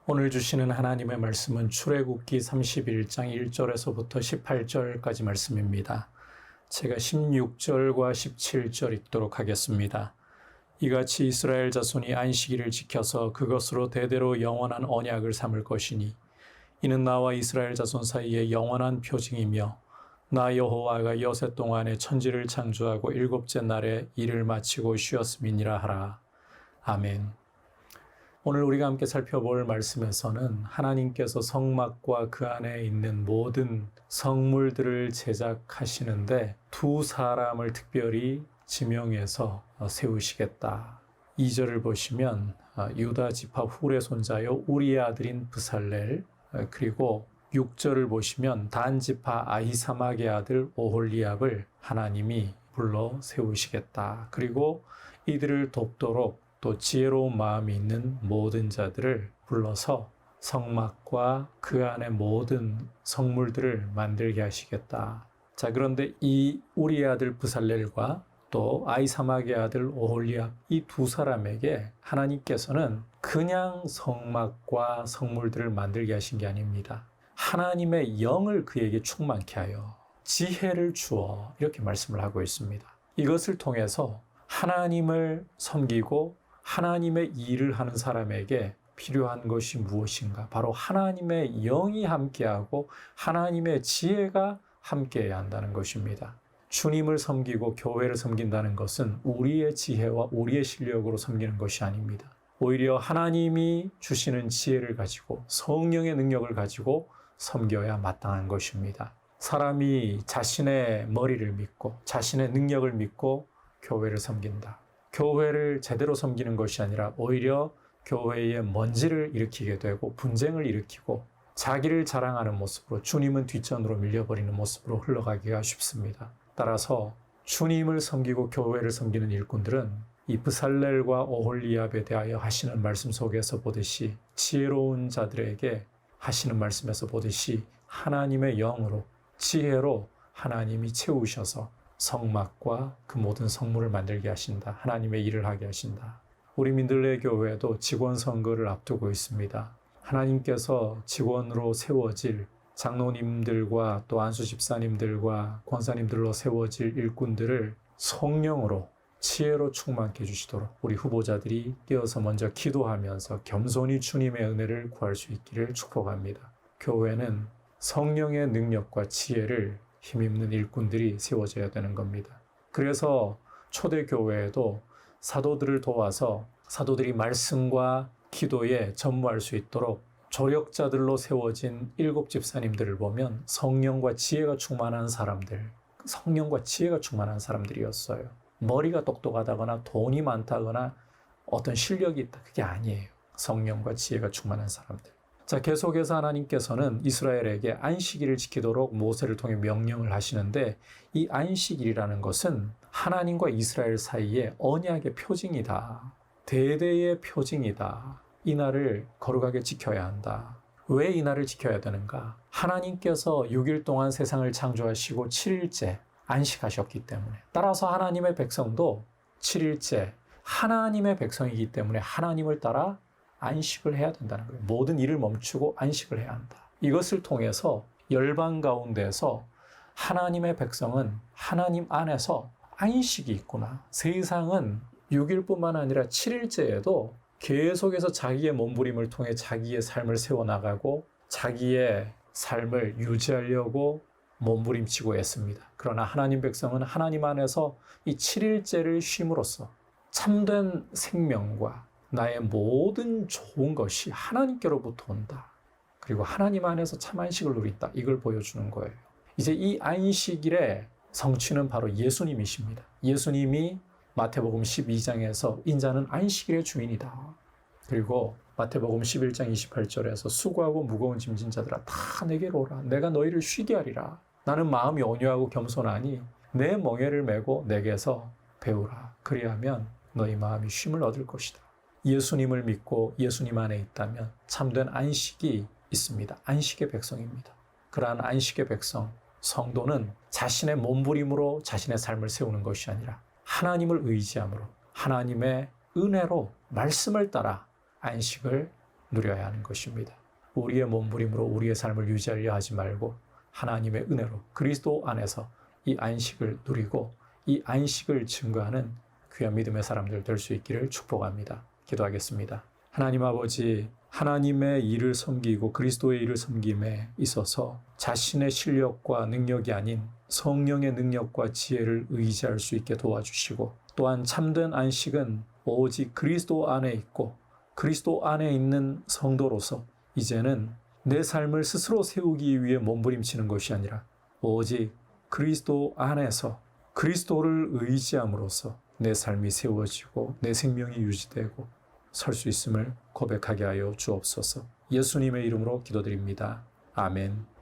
오늘 주시는 하나님의 말씀은 출애굽기 31장 1절에서부터 18절까지 말씀입니다. 제가 16절과 17절 읽도록 하겠습니다. 이같이 이스라엘 자손이 안식일을 지켜서 그것으로 대대로 영원한 언약을 삼을 것이니 이는 나와 이스라엘 자손 사이에 영원한 표징이며 나 여호와가 여세 동안에 천지를 창조하고 일곱째 날에 일을 마치고 쉬었음이니라 하라. 아멘. 오늘 우리가 함께 살펴볼 말씀에서는 하나님께서 성막과 그 안에 있는 모든 성물들을 제작하시는데 두 사람을 특별히 지명해서 세우시겠다. 2절을 보시면 유다 지파 훌의 손자요 우리의 아들인 브살렐, 그리고 6절을 보시면 단 지파 아히사막의 아들 오홀리압을 하나님이 불러 세우시겠다. 그리고 이들을 돕도록 또 지혜로운 마음이 있는 모든 자들을 불러서 성막과 그 안에 모든 성물들을 만들게 하시겠다. 자, 그런데 이 우리의 아들 브살렐과 또 아히사막의 아들 오홀리압, 이 두 사람에게 하나님께서는 그냥 성막과 성물들을 만들게 하신 게 아닙니다. 하나님의 영을 그에게 충만케 하여 지혜를 주어 이렇게 말씀을 하고 있습니다. 이것을 통해서 하나님을 섬기고 하나님의 일을 하는 사람에게 필요한 것이 무엇인가? 바로 하나님의 영이 함께하고 하나님의 지혜가 함께해야 한다는 것입니다. 주님을 섬기고 교회를 섬긴다는 것은 우리의 지혜와 우리의 실력으로 섬기는 것이 아닙니다. 오히려 하나님이 주시는 지혜를 가지고 성령의 능력을 가지고 섬겨야 마땅한 것입니다. 사람이 자신의 머리를 믿고 자신의 능력을 믿고 교회를 섬긴다. 교회를 제대로 섬기는 것이 아니라 오히려 교회에 먼지를 일으키게 되고 분쟁을 일으키고 자기를 자랑하는 모습으로 주님은 뒷전으로 밀려버리는 모습으로 흘러가기가 쉽습니다. 따라서 주님을 섬기고 교회를 섬기는 일꾼들은 이 브살렐과 오홀리압에 대하여 하시는 말씀 속에서 보듯이 지혜로운 자들에게 하시는 말씀에서 보듯이 하나님의 영으로 지혜로 하나님이 채우셔서 성막과 그 모든 성물을 만들게 하신다. 하나님의 일을 하게 하신다. 우리 민들레 교회도 직원 선거를 앞두고 있습니다. 하나님께서 직원으로 세워질 장로님들과 또 안수 집사님들과 권사님들로 세워질 일꾼들을 성령으로 지혜로 충만케 해주시도록 우리 후보자들이 깨어서 먼저 기도하면서 겸손히 주님의 은혜를 구할 수 있기를 축복합니다. 교회는 성령의 능력과 지혜를 힘입는 일꾼들이 세워져야 되는 겁니다. 그래서 초대교회에도 사도들을 도와서 사도들이 말씀과 기도에 전무할 수 있도록 조력자들로 세워진 7 집사님들을 보면 성령과 지혜가 충만한 사람들, 성령과 지혜가 충만한 사람들이었어요. 머리가 똑똑하다거나 돈이 많다거나 어떤 실력이 있다, 그게 아니에요. 성령과 지혜가 충만한 사람들. 자, 계속해서 하나님께서는 이스라엘에게 안식일을 지키도록 모세를 통해 명령을 하시는데 이 안식일이라는 것은 하나님과 이스라엘 사이의 언약의 표징이다. 대대의 표징이다. 이 날을 거룩하게 지켜야 한다. 왜 이 날을 지켜야 되는가? 하나님께서 6일 동안 세상을 창조하시고 7일째 안식하셨기 때문에, 따라서 하나님의 백성도 7일째 하나님의 백성이기 때문에 하나님을 따라 안식을 해야 된다는 거예요. 모든 일을 멈추고 안식을 해야 한다. 이것을 통해서 열방 가운데서 하나님의 백성은 하나님 안에서 안식이 있구나. 세상은 6일뿐만 아니라 7일째에도 계속해서 자기의 몸부림을 통해 자기의 삶을 세워나가고 자기의 삶을 유지하려고 몸부림치고 애씁니다. 그러나 하나님 백성은 하나님 안에서 이 7일째를 쉼으로써 참된 생명과 나의 모든 좋은 것이 하나님께로부터 온다. 그리고 하나님 안에서 참 안식을 누린다. 이걸 보여주는 거예요. 이제 이 안식일의 성취는 바로 예수님이십니다. 예수님이 마태복음 12장에서 인자는 안식일의 주인이다. 그리고 마태복음 11장 28절에서 수고하고 무거운 짐진 자들아 다 내게로 오라. 내가 너희를 쉬게 하리라. 나는 마음이 온유하고 겸손하니 내 멍에를 메고 내게서 배우라. 그리하면 너희 마음이 쉼을 얻을 것이다. 예수님을 믿고 예수님 안에 있다면 참된 안식이 있습니다. 안식의 백성입니다. 그러한 안식의 백성, 성도는 자신의 몸부림으로 자신의 삶을 세우는 것이 아니라 하나님을 의지함으로 하나님의 은혜로 말씀을 따라 안식을 누려야 하는 것입니다. 우리의 몸부림으로 우리의 삶을 유지하려 하지 말고 하나님의 은혜로 그리스도 안에서 이 안식을 누리고 이 안식을 증거하는 귀한 믿음의 사람들 될 수 있기를 축복합니다. 기도하겠습니다. 하나님 아버지, 하나님의 일을 섬기고 그리스도의 일을 섬김에 있어서 자신의 실력과 능력이 아닌 성령의 능력과 지혜를 의지할 수 있게 도와주시고, 또한 참된 안식은 오직 그리스도 안에 있고 그리스도 안에 있는 성도로서 이제는 내 삶을 스스로 세우기 위해 몸부림치는 것이 아니라 오직 그리스도 안에서 그리스도를 의지함으로써 내 삶이 세워지고 내 생명이 유지되고 설 수 있음을 고백하게 하여 주옵소서. 예수님의 이름으로 기도드립니다. 아멘.